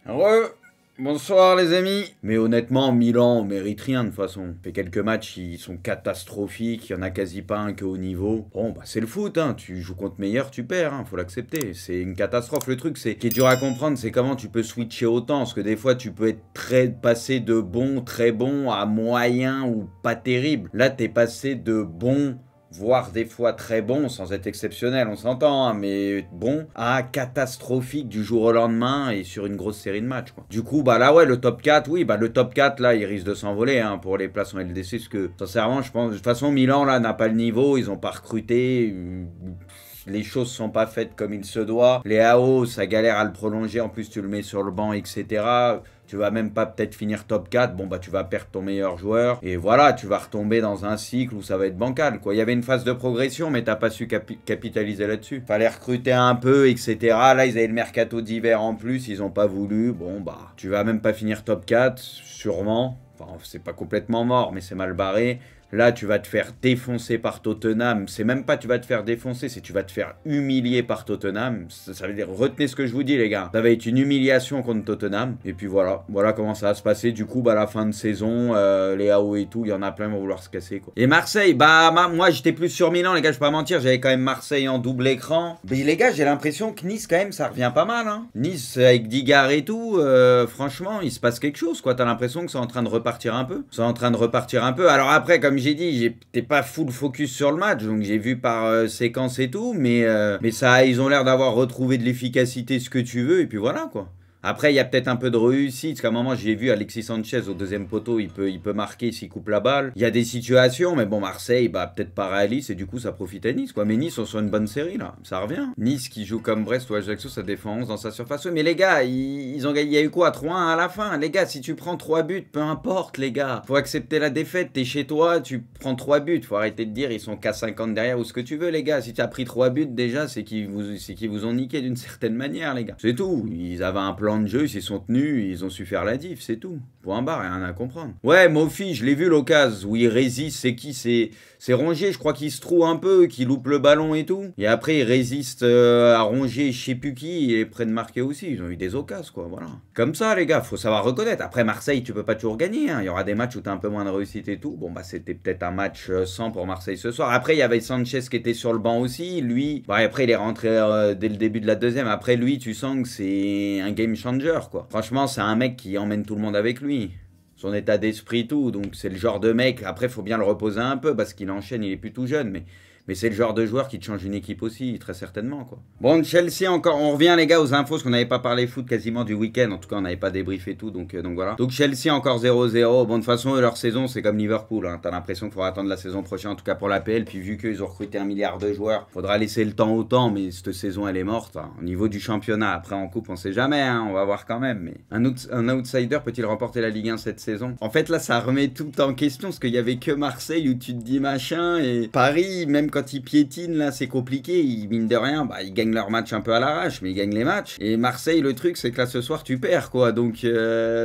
Heureux. Bonsoir les amis. Mais honnêtement, Milan mérite rien de toute façon. Fait quelques matchs, ils sont catastrophiques, il y en a quasi pas un que haut niveau. Bon, bah c'est le foot, hein. Tu joues contre meilleur, tu perds, hein. Faut l'accepter. C'est une catastrophe. Le truc, c'est qui est dur à comprendre, c'est comment tu peux switcher autant. Parce que des fois, tu peux être passé de bon, très bon à moyen ou pas terrible. Là, t'es passé de bon, voire des fois très bon, sans être exceptionnel, on s'entend, hein, mais bon, à catastrophique du jour au lendemain et sur une grosse série de matchs, quoi. Du coup, bah là, ouais, le top 4, oui, bah le top 4, là, il risque de s'envoler, hein, pour les places en LDC, parce que, sincèrement, je pense, de toute façon, Milan, là, n'a pas le niveau, ils ont pas recruté, les choses sont pas faites comme il se doit. Les AO, ça galère à le prolonger, en plus tu le mets sur le banc, etc. Tu vas même pas peut-être finir top 4, bon bah tu vas perdre ton meilleur joueur. Et voilà, tu vas retomber dans un cycle où ça va être bancal, quoi. Il y avait une phase de progression, mais t'as pas su capitaliser là-dessus. Fallait recruter un peu, etc. Là, ils avaient le mercato d'hiver en plus, ils ont pas voulu. Bon bah, tu vas même pas finir top 4, sûrement. Enfin, c'est pas complètement mort, mais c'est mal barré. Là, tu vas te faire défoncer par Tottenham. C'est même pas tu vas te faire défoncer, c'est tu vas te faire humilier par Tottenham. Ça veut dire, retenez ce que je vous dis, les gars. Ça va être une humiliation contre Tottenham. Et puis voilà. Voilà comment ça va se passer. Du coup, bah, la fin de saison, les AO et tout, il y en a plein qui vont vouloir se casser, quoi. Et Marseille, bah, moi, j'étais plus sur Milan, les gars, je vais pas mentir. J'avais quand même Marseille en double écran. Mais les gars, j'ai l'impression que Nice, quand même, ça revient pas mal, hein. Nice, avec Digard et tout, franchement, il se passe quelque chose, quoi. T'as l'impression que c'est en train de repartir un peu. C'est en train de repartir un peu. Alors après, comme j'ai dit, j'étais pas full focus sur le match, donc j'ai vu par séquence et tout, mais ça, ils ont l'air d'avoir retrouvé de l'efficacité, ce que tu veux, et puis voilà, quoi. Après, il y a peut-être un peu de réussite, parce qu'à un moment, j'ai vu Alexis Sanchez au deuxième poteau, il peut marquer s'il coupe la balle. Il y a des situations, mais bon, Marseille, bah, peut-être pas réaliste, et du coup, ça profite à Nice, quoi. Mais Nice, on sur une bonne série, là. Ça revient. Nice qui joue comme Brest ou Ajaccio, ça défend 11 dans sa surface. Mais les gars, ils ont gagné, il y a eu quoi, 3-1 à la fin? Les gars, si tu prends 3 buts, peu importe, les gars. Faut accepter la défaite, t'es chez toi, tu prends 3 buts. Faut arrêter de dire, ils sont qu'à 50 derrière ou ce que tu veux, les gars. Si tu as pris 3 buts, déjà, c'est qu'ils vous ont niqué d'une certaine manière, les gars. C'est tout. Ils avaient un plan de jeu, ils s'y sont tenus, ils ont su faire la diff, c'est tout. Point barre, rien à comprendre. Ouais, Mofi, je l'ai vu l'occasion où il résiste, c'est qui? C'est Rongier, je crois qu'il se trouve un peu, qu'il loupe le ballon et tout. Et après, il résiste à Rongier, je sais plus qui, il est prêt de marquer aussi. Ils ont eu des occasions, quoi, voilà. Comme ça, les gars, faut savoir reconnaître. Après, Marseille, tu peux pas toujours gagner, hein. Il y aura des matchs où t'as un peu moins de réussite et tout. Bon, bah, c'était peut-être un match sans pour Marseille ce soir. Après, il y avait Sanchez qui était sur le banc aussi. Lui, bah, après, il est rentré dès le début de la deuxième. Après, lui, tu sens que c'est un game changer, quoi. Franchement, c'est un mec qui emmène tout le monde avec lui. Son état d'esprit, tout. Donc, c'est le genre de mec. Après, il faut bien le reposer un peu parce qu'il enchaîne, il est plus tout jeune. Mais c'est le genre de joueur qui te change une équipe aussi, très certainement, quoi. Bon, Chelsea encore, on revient les gars aux infos, parce qu'on n'avait pas parlé foot quasiment du week-end, en tout cas on n'avait pas débriefé tout, donc voilà. Donc Chelsea encore 0-0, bon de toute façon leur saison c'est comme Liverpool, hein. T'as l'impression qu'il faudra attendre la saison prochaine, en tout cas pour l'APL, puis vu qu'ils ont recruté 1 milliard de joueurs, faudra laisser le temps au temps, mais cette saison elle est morte, hein. Au niveau du championnat, après en coupe on sait jamais, hein, on va voir quand même, mais un outsider peut-il remporter la Ligue 1 cette saison? En fait là ça remet tout en question, parce qu'il y avait que Marseille où tu te dis machin, et Paris, même quand ils piétinent, là, c'est compliqué. Ils, mine de rien, bah, ils gagnent leur match un peu à l'arrache, mais ils gagnent les matchs. Et Marseille, le truc, c'est que là, ce soir, tu perds, quoi. Donc,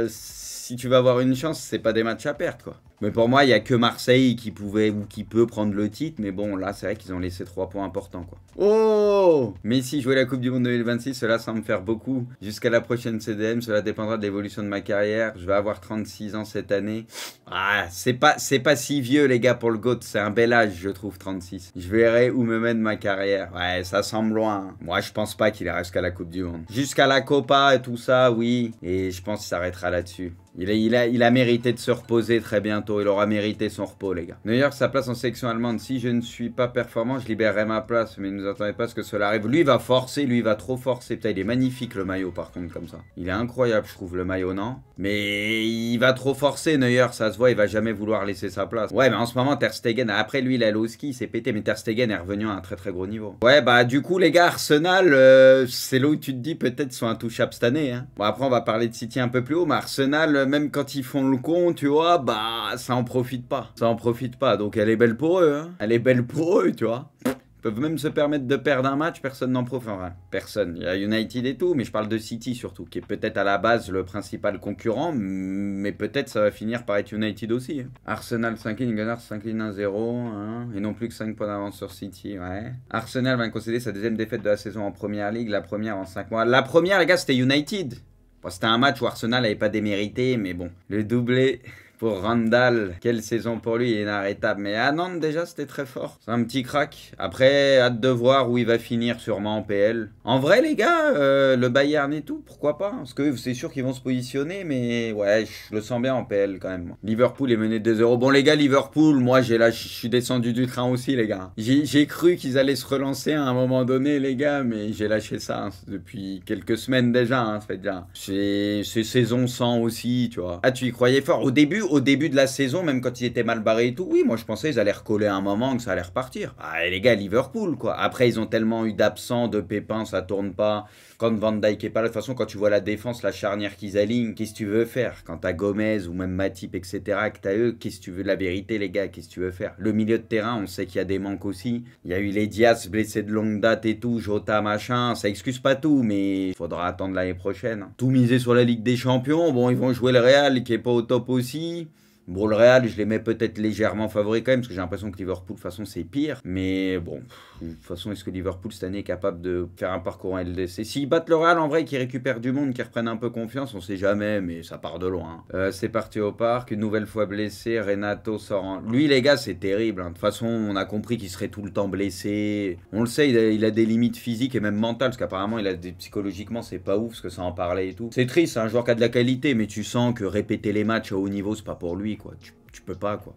si tu vas avoir une chance, c'est pas des matchs à perdre, quoi. Mais pour moi, il n'y a que Marseille qui pouvait ou qui peut prendre le titre. Mais bon, là, c'est vrai qu'ils ont laissé 3 points importants, quoi. Oh! Messi jouer la Coupe du Monde 2026, cela semble faire beaucoup. Jusqu'à la prochaine CDM, cela dépendra de l'évolution de ma carrière. Je vais avoir 36 ans cette année. Ah, c'est pas si vieux, les gars, pour le GOAT. C'est un bel âge, je trouve, 36. Je verrai où me mène ma carrière. Ouais, ça semble loin. Moi, je pense pas qu'il ira jusqu'à la Coupe du Monde. Jusqu'à la Copa et tout ça, oui. Et je pense qu'il s'arrêtera là-dessus. Il a mérité de se reposer très bientôt. Il aura mérité son repos, les gars. D'ailleurs, sa place en sélection allemande. Si je ne suis pas performant, je libérerai ma place. Mais ne nous attendez pas à ce que cela arrive. Lui, il va forcer. Lui, il va trop forcer. Putain, il est magnifique, le maillot, par contre, comme ça. Il est incroyable, je trouve, le maillot, non? Mais il va trop forcer, Neuer. Ça se voit, il va jamais vouloir laisser sa place. Ouais, mais en ce moment, Ter Stegen, après, lui, il allait au ski, il s'est pété. Mais Ter Stegen est revenu à un très très gros niveau. Ouais, bah, du coup, les gars, Arsenal, c'est là où tu te dis, peut-être, sont intouchables cette année, hein. Bon, après, on va parler de City un peu plus haut. Mais Arsenal, même quand ils font le con, tu vois, bah, ça en profite pas. Ça en profite pas. Donc, elle est belle pour eux, hein. Elle est belle pour eux, tu vois. Ils peuvent même se permettre de perdre un match, personne n'en profite. Enfin, personne. Il y a United et tout, mais je parle de City surtout, qui est peut-être à la base le principal concurrent, mais peut-être ça va finir par être United aussi. Arsenal s'incline, Gunners s'incline 1-0, hein, et non plus que 5 points d'avance sur City, ouais. Arsenal va concéder sa deuxième défaite de la saison en Première League, la première en 5 mois. La première, les gars, c'était United. Bon, c'était un match où Arsenal n'avait pas démérité, mais bon, le doublé pour Randall, quelle saison pour lui, il est inarrêtable. Mais à Nantes, déjà, c'était très fort. C'est un petit crack. Après, hâte de voir où il va finir, sûrement en PL. En vrai, les gars, le Bayern et tout, pourquoi pas? Parce que c'est sûr qu'ils vont se positionner, mais ouais, je le sens bien en PL quand même. Liverpool est mené 2-0. Bon, les gars, Liverpool, moi, je suis descendu du train aussi, les gars. J'ai cru qu'ils allaient se relancer à un moment donné, les gars, mais j'ai lâché ça depuis quelques semaines déjà, ça fait déjà. C'est saison 100 aussi, tu vois. Ah, tu y croyais fort. Au début de la saison, même quand ils étaient mal barrés et tout, oui, moi je pensais qu'ils allaient recoller à un moment, que ça allait repartir. Ah, et les gars, Liverpool, quoi. Après, ils ont tellement eu d'absents, de pépins, ça tourne pas. Quand Van Dijk est pas là, de toute façon, quand tu vois la défense, la charnière qu'ils alignent, qu'est-ce que tu veux faire? Quand t'as Gomez ou même Matip, etc., que t'as eux, qu'est-ce que tu veux? La vérité, les gars, qu'est-ce que tu veux faire? Le milieu de terrain, on sait qu'il y a des manques aussi. Il y a eu les Diaz blessés de longue date et tout, Jota, machin. Ça excuse pas tout, mais il faudra attendre l'année prochaine. Tout miser sur la Ligue des Champions. Bon, ils vont jouer le Real, qui est pas au top aussi. Bon, le Real, je les mets peut-être légèrement favoris quand même, parce que j'ai l'impression que Liverpool, de toute façon, c'est pire. Mais bon, de toute façon, est-ce que Liverpool, cette année, est capable de faire un parcours en LDC? S'ils battent le Real, en vrai, qu'ils récupèrent du monde, qu'ils reprennent un peu confiance, on sait jamais, mais ça part de loin. C'est parti au parc, une nouvelle fois blessé, Renato sort en... Lui, les gars, c'est terrible. De toute façon, on a compris qu'il serait tout le temps blessé. On le sait, il a des limites physiques et même mentales, parce qu'apparemment, psychologiquement, c'est pas ouf, parce que ça en parlait et tout. C'est triste, c'est un joueur qui a de la qualité, mais tu sens que répéter les matchs à haut niveau, c'est pas pour lui, quoi. Tu peux pas, quoi.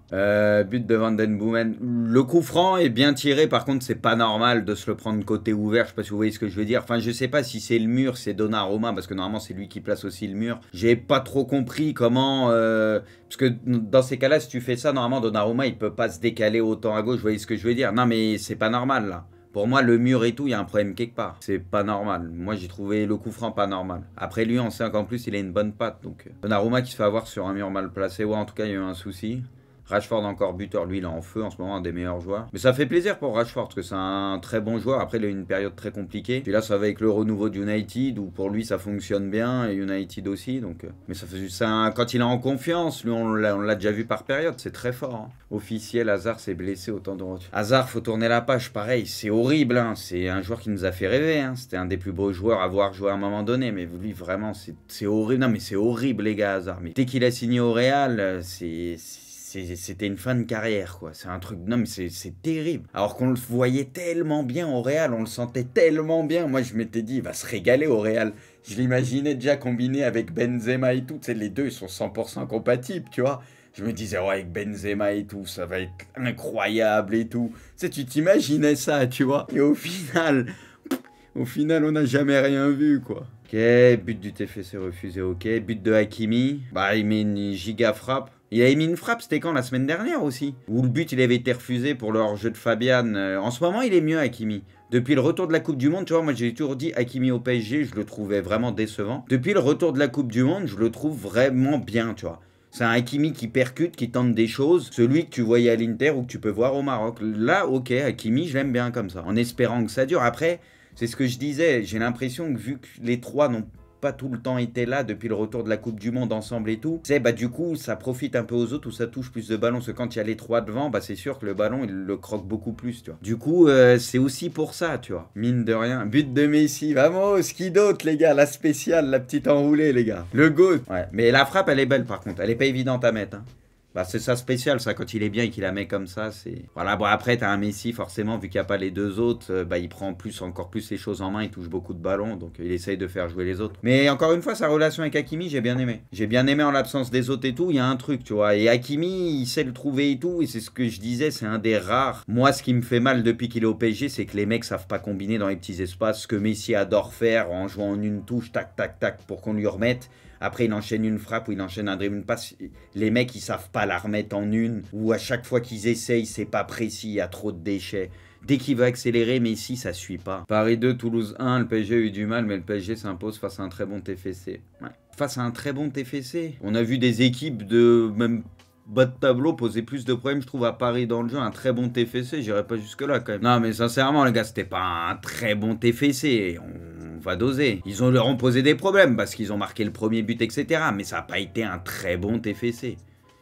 But de Van Den Boomen. Le coup franc est bien tiré, par contre, c'est pas normal de se le prendre côté ouvert. Je sais pas si vous voyez ce que je veux dire. Enfin, je sais pas si c'est le mur, c'est Donnarumma, parce que normalement, c'est lui qui place aussi le mur. J'ai pas trop compris comment... Parce que dans ces cas-là, si tu fais ça, normalement, Donnarumma, il peut pas se décaler autant à gauche. Vous voyez ce que je veux dire? Non, mais c'est pas normal, là. Pour moi, le mur et tout, il y a un problème quelque part. C'est pas normal. Moi, j'ai trouvé le coup franc pas normal. Après, lui, on sait qu'en plus, il a une bonne patte. Donc, Donnarumma qui se fait avoir sur un mur mal placé. Ouais, en tout cas, il y a eu un souci. Rashford encore buteur, lui il est en feu en ce moment, un des meilleurs joueurs. Mais ça fait plaisir pour Rashford parce que c'est un très bon joueur. Après il a eu une période très compliquée. Puis là ça va avec le renouveau d'United où pour lui ça fonctionne bien et United aussi. Donc, mais ça fait ça quand il est en confiance, lui on l'a déjà vu par période, c'est très fort. Officiel, Hazard s'est blessé au tendon. Hazard, faut tourner la page, pareil, c'est horrible. C'est un joueur qui nous a fait rêver. C'était un des plus beaux joueurs à voir jouer à un moment donné. Mais lui vraiment c'est horrible. Non mais c'est horrible les gars, Hazard. Mais dès qu'il a signé au Real, c'était une fin de carrière, quoi. C'est un truc... Non, mais c'est terrible. Alors qu'on le voyait tellement bien au Real, on le sentait tellement bien. Moi, je m'étais dit, il va se régaler au Real. Je l'imaginais déjà combiné avec Benzema et tout. Tu sais, les deux, ils sont 100% compatibles, tu vois. Je me disais, ouais, avec Benzema et tout, ça va être incroyable et tout. Tu sais, tu t'imaginais ça, tu vois. Et au final, on n'a jamais rien vu, quoi. Ok, but du TFC refusé, ok. But de Hakimi. Bah, il met une giga frappe. Il avait mis une frappe, c'était quand? La semaine dernière aussi. Où le but, il avait été refusé pour le hors-jeu de Fabian. En ce moment, il est mieux, Hakimi. Depuis le retour de la Coupe du Monde, tu vois, moi j'ai toujours dit Hakimi au PSG, je le trouvais vraiment décevant. Depuis le retour de la Coupe du Monde, je le trouve vraiment bien, tu vois. C'est un Hakimi qui percute, qui tente des choses. Celui que tu voyais à l'Inter ou que tu peux voir au Maroc. Là, ok, Hakimi, je l'aime bien comme ça. En espérant que ça dure. Après, c'est ce que je disais. J'ai l'impression que vu que les trois n'ont pas tout le temps été là depuis le retour de la Coupe du Monde ensemble et tout, tu sais, bah du coup, ça profite un peu aux autres où ça touche plus de ballons. Parce que quand il y a les trois devant, bah c'est sûr que le ballon, il le croque beaucoup plus, tu vois. Du coup, c'est aussi pour ça, tu vois. Mine de rien. But de Messi. Vamos, qui d'autre, les gars? La spéciale, la petite enroulée, les gars. Le goal. Ouais, mais la frappe, elle est belle, par contre. Elle est pas évidente à mettre, hein. Bah c'est ça spécial, ça, quand il est bien et qu'il la met comme ça, c'est... Voilà, bon après, t'as un Messi, forcément, vu qu'il n'y a pas les deux autres, bah il prend encore plus les choses en main, il touche beaucoup de ballons, donc il essaye de faire jouer les autres. Mais encore une fois, sa relation avec Hakimi, j'ai bien aimé. J'ai bien aimé en l'absence des autres et tout, il y a un truc, tu vois. Et Hakimi, il sait le trouver et tout, et c'est ce que je disais, c'est un des rares. Moi, ce qui me fait mal depuis qu'il est au PSG, c'est que les mecs savent pas combiner dans les petits espaces, ce que Messi adore faire en jouant en une touche, tac, tac, tac, pour qu'on lui remette. Après, il enchaîne une frappe ou il enchaîne un dribble, une passe. Les mecs, ils savent pas la remettre en une. Ou à chaque fois qu'ils essayent, c'est pas précis, il y a trop de déchets. Dès qu'il veut accélérer, Messi, ça suit pas. Paris 2, Toulouse 1, le PSG a eu du mal, mais le PSG s'impose face à un très bon TFC. Ouais. Face à un très bon TFC. On a vu des équipes de même bas de tableau poser plus de problèmes, je trouve, à Paris dans le jeu. Un très bon TFC, j'irai pas jusque-là quand même. Non, mais sincèrement, les gars, c'était pas un très bon TFC. On va doser. Ils leur ont posé des problèmes parce qu'ils ont marqué le premier but, etc. Mais ça n'a pas été un très bon TFC.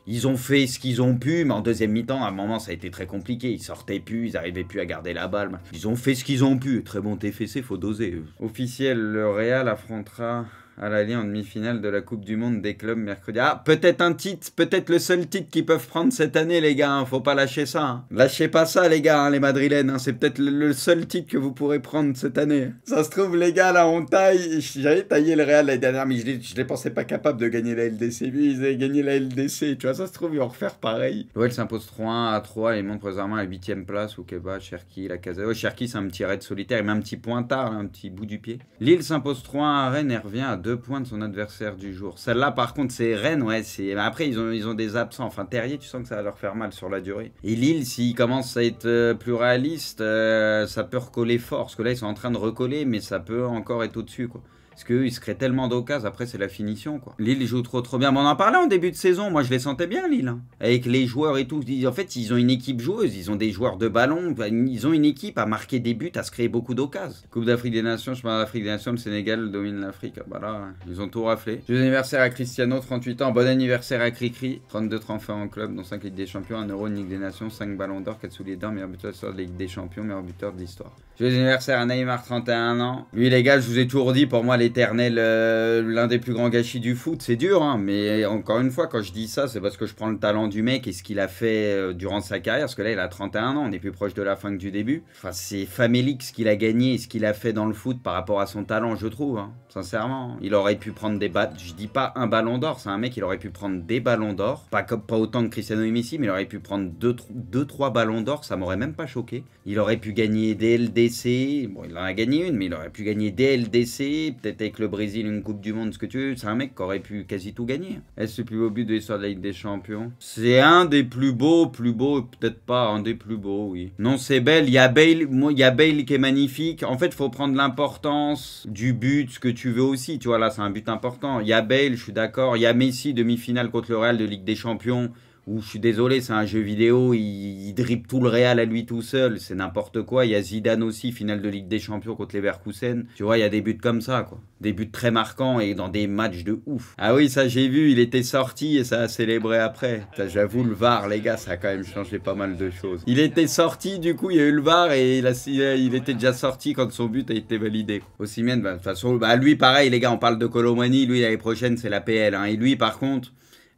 Ils ont fait ce qu'ils ont pu, mais en deuxième mi-temps, à un moment, ça a été très compliqué. Ils sortaient plus, ils n'arrivaient plus à garder la balle. Ils ont fait ce qu'ils ont pu. Très bon TFC, faut doser. Officiel, le Real affrontera Al-Ahly en demi-finale de la Coupe du Monde des clubs mercredi. Ah, peut-être un titre, peut-être le seul titre qu'ils peuvent prendre cette année, les gars. Hein. Faut pas lâcher ça. Hein. Lâchez pas ça, les gars, hein, les Madrilènes. Hein. C'est peut-être le seul titre que vous pourrez prendre cette année. Ça se trouve, les gars, là, on taille. J'avais taillé le Real l'année dernière, mais je les pensais pas capables de gagner la LDC. Lui, ils avaient gagné la LDC. Tu vois, ça se trouve, ils vont refaire pareil. L'OL s'impose 3-1 à 3 et monte présentement à la 8ème place. Ou Keba, Cherki, la Casa. Oh, Cherki, c'est un petit raid solitaire. Il met un petit pointard, un petit bout du pied. Lille s'impose 3-1 à Rennes et revient à 2 points de son adversaire du jour. Celle-là, par contre, c'est Rennes, ouais. Après, ils ont des absents. Enfin, Terrier, tu sens que ça va leur faire mal sur la durée. Et Lille, s'ils commencent à être plus réalistes, ça peut recoller fort. Parce que là, ils sont en train de recoller, mais ça peut encore être au-dessus, quoi. Parce qu'eux, ils se créent tellement d'occasions, après c'est la finition, quoi. Lille joue trop bien. Bon, on en parlait en début de saison, moi je les sentais bien, Lille. Hein. Avec les joueurs et tout. En fait, ils ont une équipe joueuse, ils ont des joueurs de ballon, ils ont une équipe à marquer des buts, à se créer beaucoup d'occasions. Coupe d'Afrique des Nations, je parle d'Afrique des Nations, le Sénégal domine l'Afrique. Bah là, ils ont tout raflé. Joyeux anniversaire à Cristiano, 38 ans. Bon anniversaire à Cricri, 32 trophées en club, dont 5 Ligue des Champions, 1 Euro, une Ligue des Nations, 5 Ballons d'Or, 4 souliers d'or, meilleur buteur de l'histoire de la Ligue des Champions, meilleur buteur de l'histoire. Joyeux anniversaire à Neymar, 31 ans. Lui, les gars, je vous ai toujours dit, pour moi, l'éternel, l'un des plus grands gâchis du foot, c'est dur, hein. Mais encore une fois, quand je dis ça, c'est parce que je prends le talent du mec et ce qu'il a fait durant sa carrière. Parce que là, il a 31 ans, on est plus proche de la fin que du début. Enfin, c'est famélique ce qu'il a gagné et ce qu'il a fait dans le foot par rapport à son talent, je trouve, hein. Sincèrement. Il aurait pu prendre des je dis pas un ballon d'or, c'est un mec, il aurait pu prendre des ballons d'or. Pas autant que Cristiano et Messi, mais il aurait pu prendre 2-3 ballons d'or, ça m'aurait même pas choqué. Il aurait pu gagner des LDC, bon, il en a gagné une, mais il aurait pu gagner des LDC, peut-être avec le Brésil, une Coupe du Monde, ce que tu veux. C'est un mec qui aurait pu quasi tout gagner. Est-ce le plus beau but de l'histoire de la Ligue des Champions? C'est un des plus beaux, peut-être pas un des plus beaux, oui. Non, c'est Bale, il y a Bale qui est magnifique. En fait, il faut prendre l'importance du but, ce que tu veux aussi, tu vois, là, c'est un but important. Il y a Bale, je suis d'accord. Il y a Messi, demi-finale contre le Real de Ligue des Champions. Où je suis désolé, c'est un jeu vidéo, il dribble tout le Real à lui tout seul, c'est n'importe quoi. Il y a Zidane aussi, finale de Ligue des Champions contre Leverkusen. Tu vois, il y a des buts comme ça, quoi. Des buts très marquants et dans des matchs de ouf. Ah oui, ça j'ai vu, il était sorti et ça a célébré après. J'avoue, le VAR, les gars, ça a quand même changé pas mal de choses. Il était sorti, du coup, il y a eu le VAR et il était déjà sorti quand son but a été validé. Osimhen, de toute façon, lui, pareil, les gars, on parle de Kolo Muani, lui, l'année prochaine, c'est la PL. Hein. Et lui, par contre...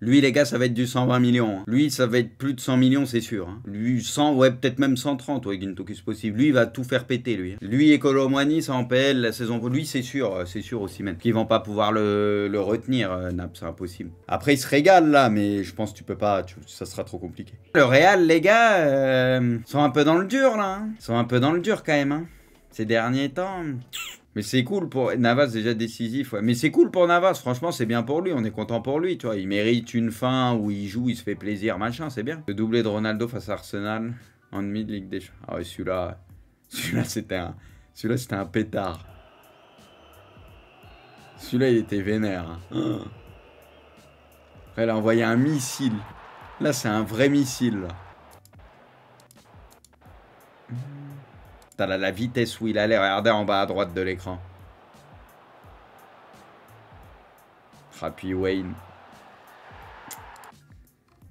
Lui, les gars, ça va être du 120 millions. Hein. Lui, ça va être plus de 100 millions, c'est sûr. Hein. Lui, 100, ouais, peut-être même 130, ouais, Gintoki, c'est possible. Lui, il va tout faire péter, lui. Lui et Kolo Muani, ça en PL, la saison... Lui, c'est sûr aussi, même. Qu'ils vont pas pouvoir le retenir, Nap, c'est impossible. Après, il se régale, là, mais je pense que tu peux pas, ça sera trop compliqué. Le Real, les gars, sont un peu dans le dur, là. Hein. Ils sont un peu dans le dur, quand même, hein. Ces derniers temps... Mais c'est cool pour Navas, déjà décisif. Ouais. Mais c'est cool pour Navas, franchement, c'est bien pour lui. On est content pour lui, tu vois. Il mérite une fin où il joue, il se fait plaisir, machin, c'est bien. Le doublé de Ronaldo face à Arsenal en demi de Ligue des Champions. Ah ouais, celui-là, c'était un pétard. Celui-là, il était vénère. Hein. Après, il a envoyé un missile. Là, c'est un vrai missile, là. T'as la vitesse où il allait, regardez en bas à droite de l'écran. Puis Wayne.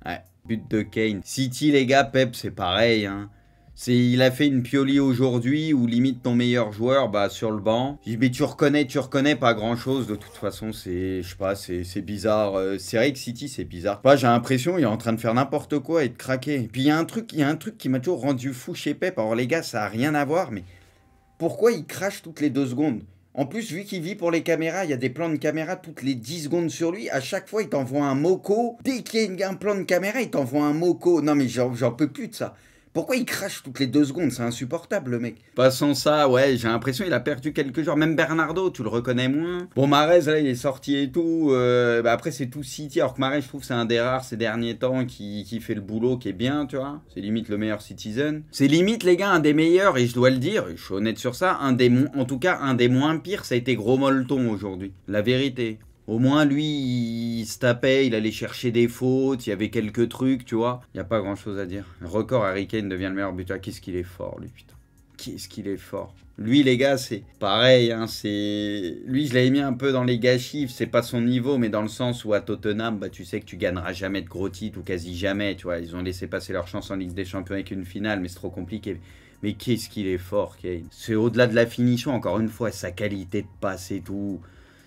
Ouais, but de Kane. City, les gars, Pep, c'est pareil. Hein. Il a fait une Pioli aujourd'hui où limite ton meilleur joueur sur le banc. Mais tu reconnais pas grand chose. De toute façon, je sais pas, c'est bizarre. C'est vrai que City, c'est bizarre. J'ai l'impression qu'il est en train de faire n'importe quoi et de craquer. Puis il y a un truc qui m'a toujours rendu fou chez Pep. Alors les gars, ça a rien à voir, mais pourquoi il crache toutes les 2 secondes? En plus, vu qu'il vit pour les caméras, il y a des plans de caméra toutes les 10 secondes sur lui. À chaque fois, il t'envoie un moco. Dès qu'il y a un plan de caméra, il t'envoie un moco. Non mais j'en peux plus de ça. Pourquoi il crache toutes les 2 secondes? C'est insupportable, le mec. Passons ça, ouais, j'ai l'impression qu'il a perdu quelques joueurs. Même Bernardo, tu le reconnais moins. Bon, Mahrez, là, il est sorti et tout. Après, c'est tout City. Alors que Mahrez, je trouve, c'est un des rares ces derniers temps qui fait le boulot, qui est bien, tu vois. C'est limite le meilleur Citizen. C'est limite, les gars, un des meilleurs, et je dois le dire, je suis honnête sur ça, en tout cas, un des moins pires, ça a été Gros Molleton aujourd'hui. La vérité. Au moins, lui, il se tapait, il allait chercher des fautes, il y avait quelques trucs, tu vois. Il n'y a pas grand-chose à dire. Record, Harry Kane devient le meilleur buteur. Qu'est-ce qu'il est fort, lui, putain. Qu'est-ce qu'il est fort. Lui, les gars, c'est pareil. Hein, lui, je l'avais mis un peu dans les gâchis. C'est pas son niveau, mais dans le sens où à Tottenham, tu sais que tu gagneras jamais de gros titres ou quasi jamais, tu vois. Ils ont laissé passer leur chance en Ligue des Champions avec une finale, mais c'est trop compliqué. Mais qu'est-ce qu'il est fort, Kane. C'est au-delà de la finition, encore une fois, sa qualité de passe et tout.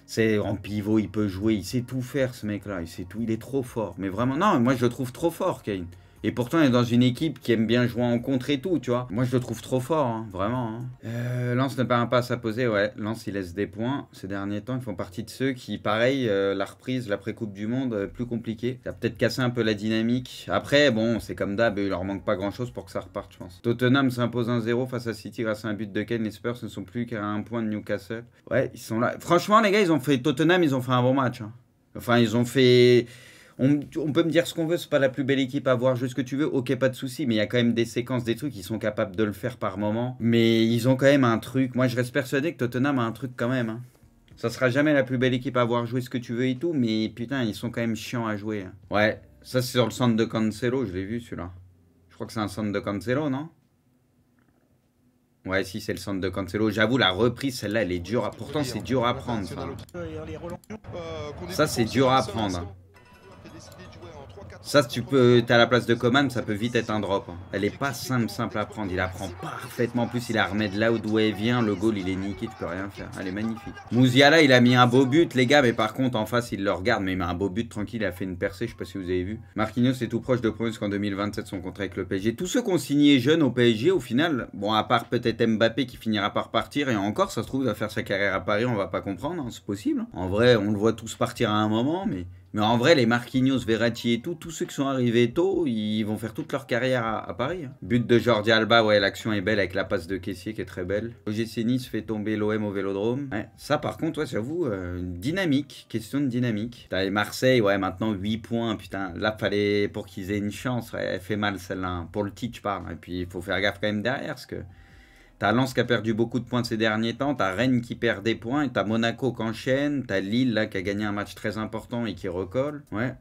C'est en pivot, il peut jouer, il sait tout faire ce mec-là, il sait tout, il est trop fort. Mais vraiment, non, moi je le trouve trop fort, Kane. Et pourtant, il est dans une équipe qui aime bien jouer en contre et tout, tu vois. Moi, je le trouve trop fort, hein, vraiment. Hein. Lens ne parvient pas à s'imposer, ouais. Lens, il laisse des points. Ces derniers temps, ils font partie de ceux qui, pareil, la reprise, l'après-coupe du monde, plus compliqué. Ça a peut-être cassé un peu la dynamique. Après, bon, c'est comme d'hab, il leur manque pas grand-chose pour que ça reparte, je pense. Tottenham s'impose 1-0 face à City grâce à un but de Kane. Les Spurs ne sont plus qu'à un point de Newcastle. Ouais, ils sont là. Franchement, les gars, Tottenham, ils ont fait un bon match. Hein. Enfin, ils ont fait... On peut me dire ce qu'on veut, c'est pas la plus belle équipe à voir, juste ce que tu veux, ok, pas de souci, mais il y a quand même des séquences, des trucs, ils sont capables de le faire par moment. Mais ils ont quand même un truc. Moi, je reste persuadé que Tottenham a un truc quand même. Hein. Ça sera jamais la plus belle équipe à voir jouer ce que tu veux et tout, mais putain, ils sont quand même chiants à jouer. Hein. Ouais, ça c'est sur le centre de Cancelo, je l'ai vu celui-là. Je crois que c'est un centre de Cancelo, non? Ouais, si, c'est le centre de Cancelo. J'avoue, la reprise, celle-là, elle est dure. Pourtant, c'est dur à prendre, ça. Ça, c'est dur à prendre. Hein. Ça, si tu peux, t'es à la place de Coman, ça peut vite être un drop. Hein. Elle est pas simple à prendre. Il la prend parfaitement. En plus, il la remet de là d'où elle vient. Le goal, il est niqué. Tu peux rien faire. Elle est magnifique. Musiala, il a mis un beau but, les gars. Mais par contre, en face, il le regarde. Mais il met un beau but tranquille. Il a fait une percée. Je sais pas si vous avez vu. Marquinhos est tout proche de prendre jusqu'en 2027 son contrat avec le PSG. Tous ceux qui ont signé jeunes au PSG, au final, bon, à part peut-être Mbappé qui finira par partir. Et encore, ça se trouve, il va faire sa carrière à Paris. On va pas comprendre. Hein. C'est possible. En vrai, on le voit tous partir à un moment. Mais en vrai, les Marquinhos, Verratti et tout, tous ceux qui sont arrivés tôt, ils vont faire toute leur carrière à Paris. Hein. But de Jordi Alba, ouais, l'action est belle avec la passe de Kessié qui est très belle. OGC Nice fait tomber l'OM au Vélodrome. Ouais, ça, par contre, ouais, j'avoue, dynamique, question de dynamique. T'as Marseille, ouais, maintenant 8 points, putain. Là, fallait pour qu'ils aient une chance, ouais, elle fait mal celle-là. Hein. Pour le titre, je parle. Et puis, il faut faire gaffe quand même derrière, parce que... T'as Lens qui a perdu beaucoup de points ces derniers temps, t'as Rennes qui perd des points, et t'as Monaco qui enchaîne, t'as Lille là qui a gagné un match très important et qui recolle. Ouais.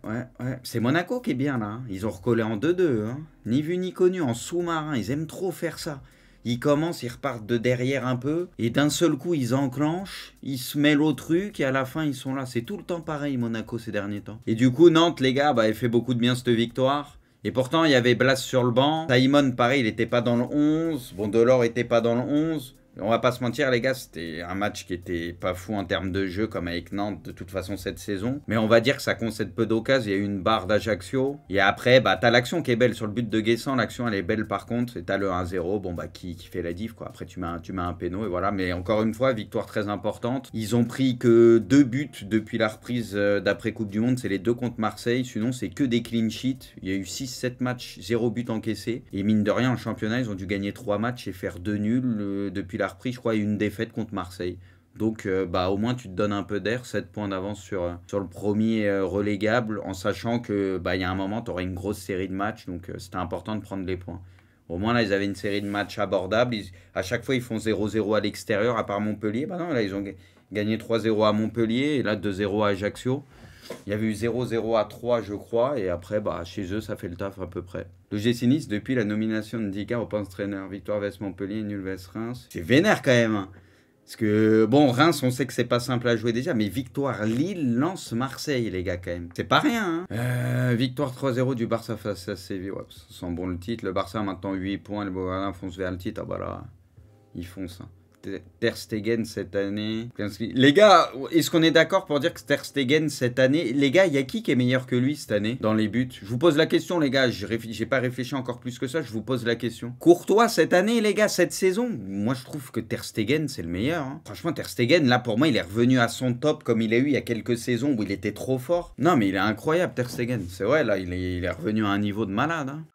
C'est Monaco qui est bien là, hein. Ils ont recollé en 2-2, hein. Ni vu ni connu, en sous-marin, ils aiment trop faire ça. Ils commencent, ils repartent de derrière un peu, et d'un seul coup ils enclenchent, ils se mêlent au truc, et à la fin ils sont là. C'est tout le temps pareil Monaco ces derniers temps. Et du coup Nantes les gars, bah elle fait beaucoup de bien cette victoire. Et pourtant, il y avait Blas sur le banc. Taïmon, pareil, il n'était pas dans le 11. Bon, Delors n'était pas dans le 11. On va pas se mentir, les gars, c'était un match qui était pas fou en termes de jeu, comme avec Nantes, de toute façon, cette saison. Mais on va dire que ça concède peu d'occasions. Il y a eu une barre d'Ajaccio. Et après, bah, t'as l'action qui est belle. Sur le but de Guessant, l'action, elle est belle par contre. Et t'as le 1-0, bon, bah, qui fait la diff, quoi. Après, tu mets un péno, et voilà. Mais encore une fois, victoire très importante. Ils ont pris que 2 buts depuis la reprise d'après Coupe du Monde. C'est les 2 contre Marseille. Sinon, c'est que des clean sheets. Il y a eu 6-7 matchs, 0 but encaissé. Et mine de rien, en championnat, ils ont dû gagner 3 matchs et faire 2 nuls depuis la reprise, je crois, et une défaite contre Marseille. Donc, bah, au moins, tu te donnes un peu d'air, 7 points d'avance sur le premier relégable, en sachant que bah, y a un moment, tu aurais une grosse série de matchs, donc c'était important de prendre les points. Au moins, là, ils avaient une série de matchs abordables. À chaque fois, ils font 0-0 à l'extérieur, à part Montpellier. Bah non, là, ils ont gagné 3-0 à Montpellier, et là, 2-0 à Ajaccio. Il y avait eu 0-0 à 3, je crois, et après, bah, chez eux, ça fait le taf à peu près. Le GC Nice, depuis la nomination de Dika au poste entraîneur, victoire vs Montpellier, nul vs Reims. C'est vénère quand même. Hein. Parce que, bon, Reims, on sait que c'est pas simple à jouer déjà, mais victoire Lille, Lens, Marseille, les gars, quand même. C'est pas rien, hein. Victoire 3-0 du Barça face à Séville. Ouais, ça sent bon le titre. Le Barça a maintenant 8 points, le Bovara fonce vers le titre. Ah bah là, ils foncent. Hein. Ter Stegen cette année. Les gars, est-ce qu'on est d'accord pour dire que Ter Stegen cette année... Les gars, il y a qui est meilleur que lui cette année dans les buts? Je vous pose la question, les gars. J'ai pas réfléchi encore plus que ça. Je vous pose la question. Courtois cette année, les gars, cette saison. Moi, je trouve que Ter Stegen, c'est le meilleur. Hein. Franchement, Ter Stegen, là, pour moi, il est revenu à son top comme il a eu il y a quelques saisons où il était trop fort. Non, mais il est incroyable, Ter Stegen. C'est vrai, là, il est revenu à un niveau de malade. Hein.